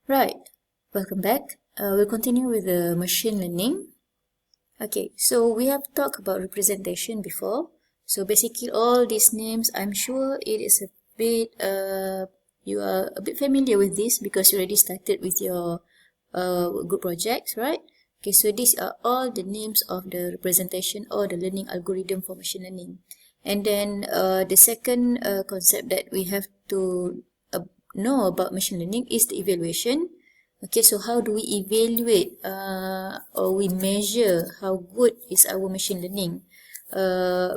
Right, welcome back. We'll continue with the machine learning. Okay, so we have talked about representation before. So basically all these names, I'm sure it is a bit, you are a bit familiar with this because you already started with your group projects, right? Okay, so these are all the names of the representation or the learning algorithm for machine learning. And then the second concept that we have to know about machine learning is the evaluation. Okay, so how do we evaluate or we measure how good is our machine learning?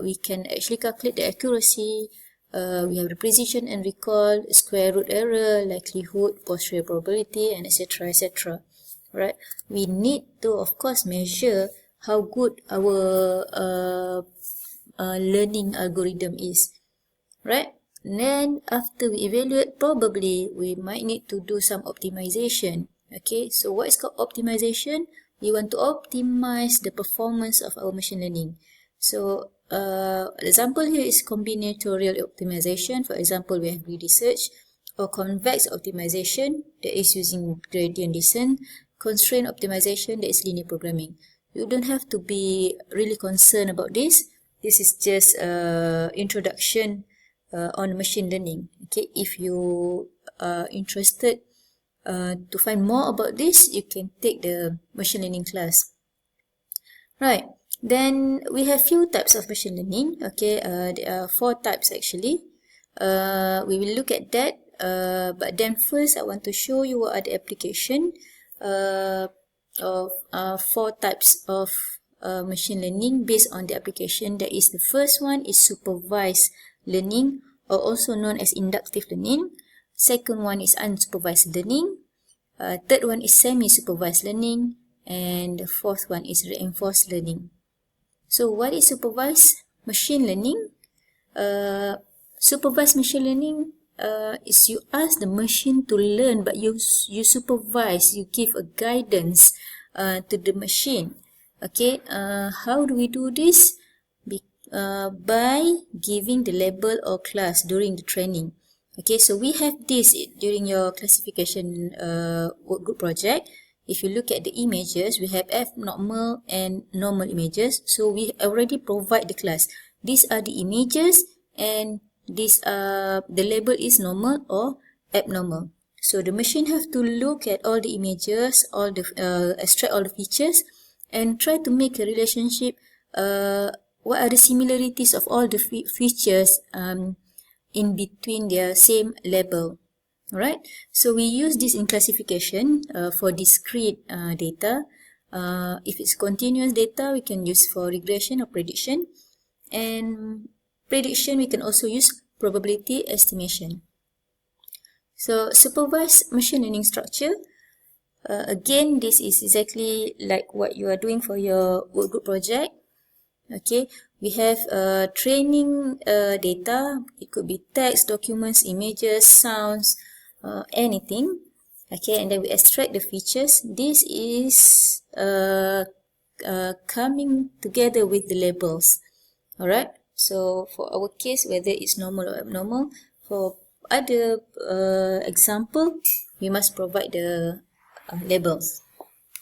We can actually calculate the accuracy. We have the precision and recall, square root error, likelihood, posterior probability, and etc. etc. Right? We need to, of course, measure how good our learning algorithm is. Right? And then after we evaluate, probably we might need to do some optimization. Okay, so what is called optimization? We want to optimize the performance of our machine learning. So example here is combinatorial optimization. For example, we have greedy search, or convex optimization, that is using gradient descent. Constraint optimization, that is linear programming. You don't have to be really concerned about this. This is just introduction on machine learning. Okay, if you are interested to find more about this, you can take the machine learning class. Right, then we have few types of machine learning. Okay, there are 4 types actually. We will look at that, but then first I want to show you what are the application of 4 types of machine learning based on the application. That is, the first one is supervised learning, or also known as inductive learning. Second one is unsupervised learning. Third one is semi-supervised learning. And the fourth one is reinforced learning. So what is supervised machine learning? Supervised machine learning is you ask the machine to learn, but you supervise, you give a guidance to the machine. Okay, how do we do this? By giving the label or class during the training. Okay, so we have this during your classification group project. If you look at the images, we have abnormal and normal images. So we already provide the class. These are the images, and these the label is normal or abnormal. So the machine have to look at all the images, all the extract all the features, and try to make a relationship. What are the similarities of all the features in between their same label? Alright, so we use this in classification for discrete data. If it's continuous data, we can use for regression or prediction. And prediction, we can also use probability estimation. So supervised machine learning structure. Again, this is exactly like what you are doing for your group project. Okay, we have training data. It could be text, documents, images, sounds, anything. Okay, and then we extract the features. This is coming together with the labels. Alright, so for our case, whether it's normal or abnormal, for other example, we must provide the labels.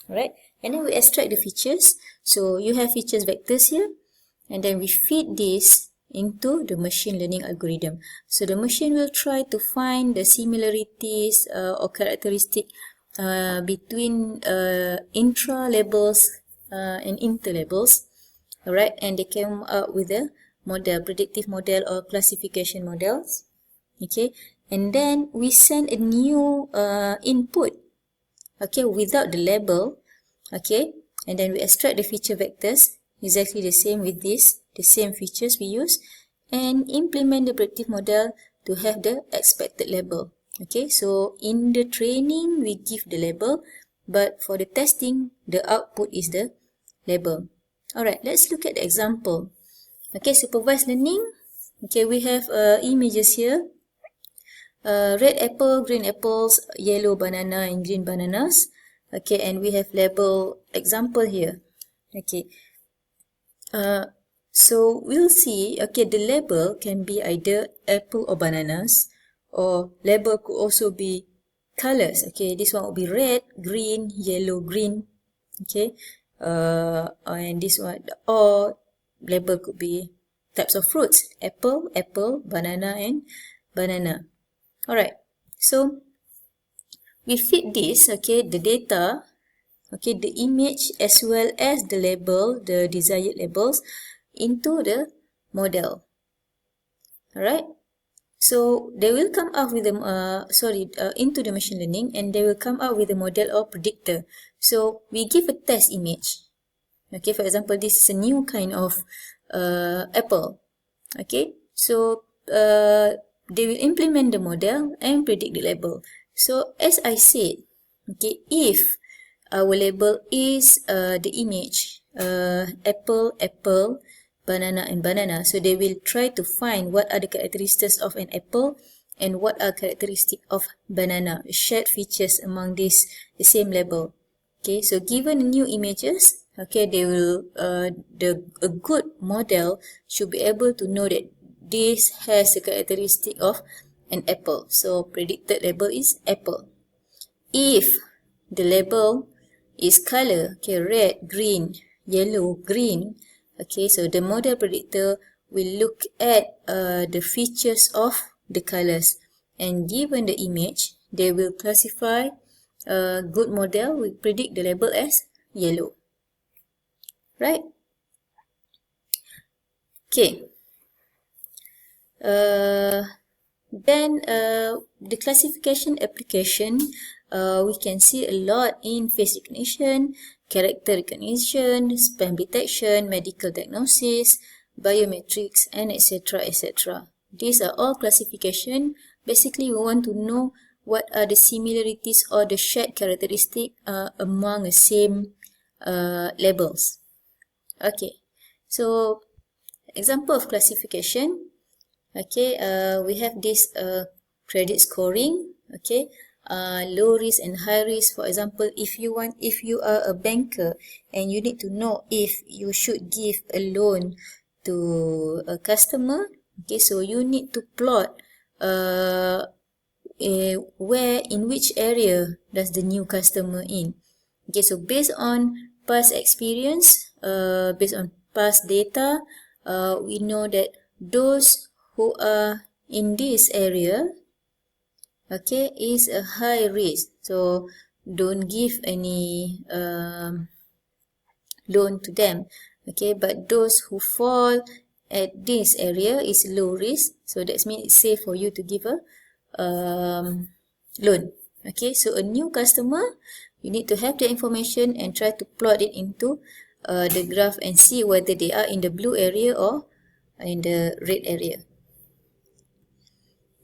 Alright, and then we extract the features. So you have features vectors here, and then we feed this into the machine learning algorithm. So the machine will try to find the similarities or characteristic between intra-labels and inter-labels. Alright, and they came up with a model, predictive model or classification models. Okay, and then we send a new input. Okay, without the label. Okay, and then we extract the feature vectors, exactly the same with this, the same features we use, and implement the predictive model to have the expected label. Okay, so in the training, we give the label, but for the testing, the output is the label. Alright, let's look at the example. Okay, supervised learning. Okay, we have images here. Red apple, green apples, yellow banana, and green bananas. Okay, and we have label example here. Okay, so we'll see, okay, the label can be either apple or bananas, or label could also be colors. Okay, this one will be red, green, yellow, green. Okay, and this one, or label could be types of fruits: apple, apple, banana, and banana. Alright, so we feed this, okay, the data, okay, the image as well as the label, the desired labels, into the model. Alright, so they will come out with the into the machine learning, and they will come out with a model or predictor. So we give a test image. Okay, for example, this is a new kind of apple. Okay, so they will implement the model and predict the label. So as I said, okay, if our label is the image apple, apple, banana, and banana, so they will try to find what are the characteristics of an apple and what are characteristics of banana, shared features among these the same label. Okay, so given new images, okay, they will a good model should be able to know that this has the characteristic of an apple. So predicted label is apple. If the label is color, okay, red, green, yellow, green, okay, so the model predictor will look at the features of the colors, and given the image, they will classify a good model will predict the label as yellow. Right? Okay. Then the classification application, we can see a lot in face recognition, character recognition, spam detection, medical diagnosis, biometrics, and etc. etc. These are all classification. Basically, we want to know what are the similarities or the shared characteristic among the same labels. Okay, so example of classification. Okay, we have this credit scoring. Okay, low risk and high risk. For example, if you are a banker and you need to know if you should give a loan to a customer. Okay, so you need to plot where, in which area does the new customer in. Okay, so based on past experience, based on past data, we know that those who are in this area, okay, is a high risk. So don't give any loan to them. Okay, but those who fall at this area is low risk. So that means it's safe for you to give a loan. Okay, so a new customer, you need to have the information and try to plot it into the graph and see whether they are in the blue area or in the red area.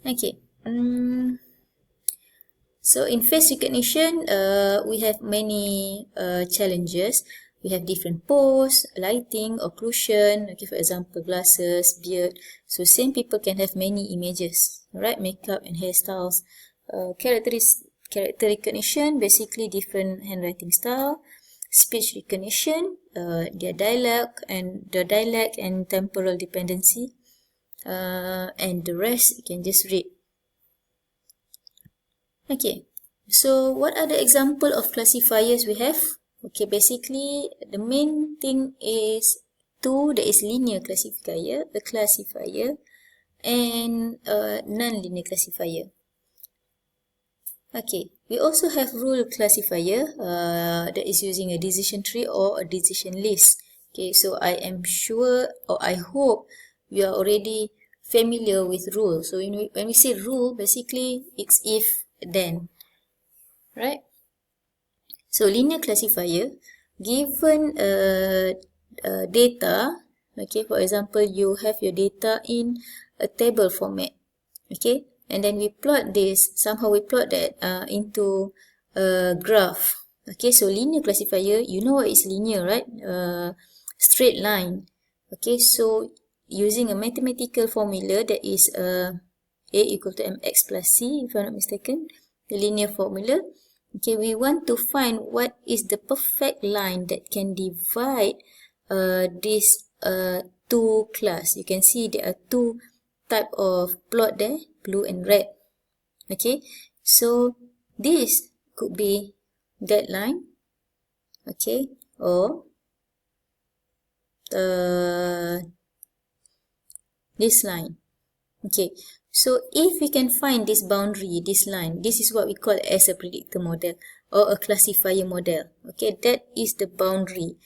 Okay. So in face recognition, we have many challenges. We have different pose, lighting, occlusion. Okay, for example, glasses, beard. So same people can have many images, right? Makeup and hairstyles. Character recognition, basically different handwriting style. Speech recognition, their dialect and temporal dependency. And the rest you can just read. Okay, so what are the example of classifiers we have? Okay, basically the main thing is two, there is linear classifier, a classifier, and a non-linear classifier. Okay, we also have rule classifier that is using a decision tree or a decision list. Okay, so I am sure, or I hope you are already familiar with rule. So when we say rule, basically it's if then, right? So linear classifier, given data, okay, for example, you have your data in a table format, okay, and then we plot this, somehow we plot that into a graph. Okay, so linear classifier, you know what is linear, right? Straight line. Okay, so using a mathematical formula that is A equal to mx plus c, if I'm not mistaken, the linear formula. Okay, we want to find what is the perfect line that can divide these two class. You can see there are two type of plot there, blue and red. Okay, so this could be that line, okay, or this line. Okay, so if we can find this boundary, this line, this is what we call as a predictor model or a classifier model. Okay, that is the boundary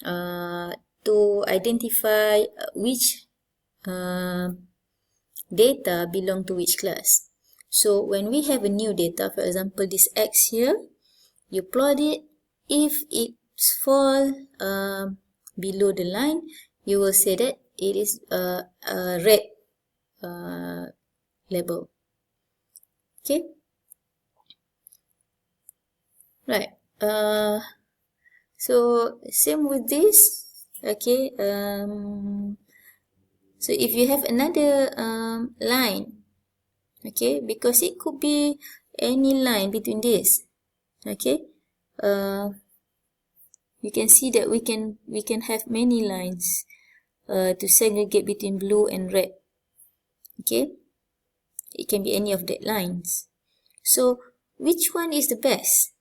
to identify which data belong to which class. So when we have a new data, for example, this X here, you plot it. If it's fall below the line, you will say that it is a red label. Okay, right. So same with this. Okay, so if you have another line, okay, because it could be any line between this, okay, you can see that we can have many lines to segregate between blue and red. Okay, it can be any of that lines. So which one is the best?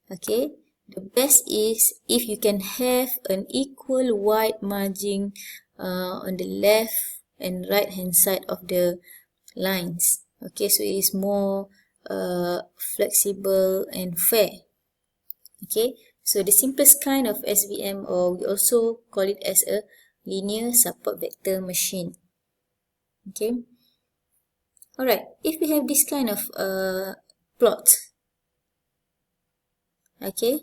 Okay, the best is if you can have an equal wide margin on the left and right hand side of the lines. Okay, so it is more flexible and fair. Okay, so the simplest kind of SVM, or we also call it as a linear support vector machine. Okay, alright, if we have this kind of plot, okay,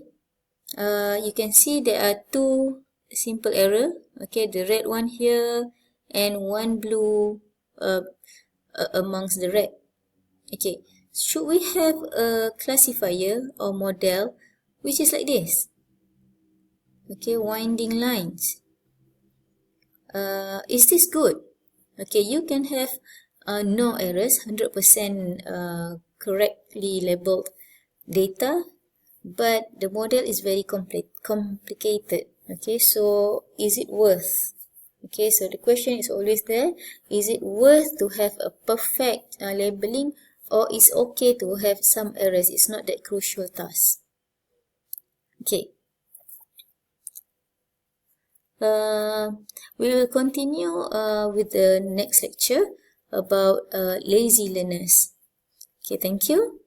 you can see there are two simple error, okay, the red one here and one blue amongst the red. Okay, should we have a classifier or model which is like this? Okay, winding lines. Is this good? Okay, you can have no errors, 100% correctly labeled data, but the model is very complicated. Okay, so is it worth? Okay, so the question is always there. Is it worth to have a perfect labeling, or is okay to have some errors? It's not that crucial task. Okay. We will continue with the next lecture about lazy learners. Okay, thank you.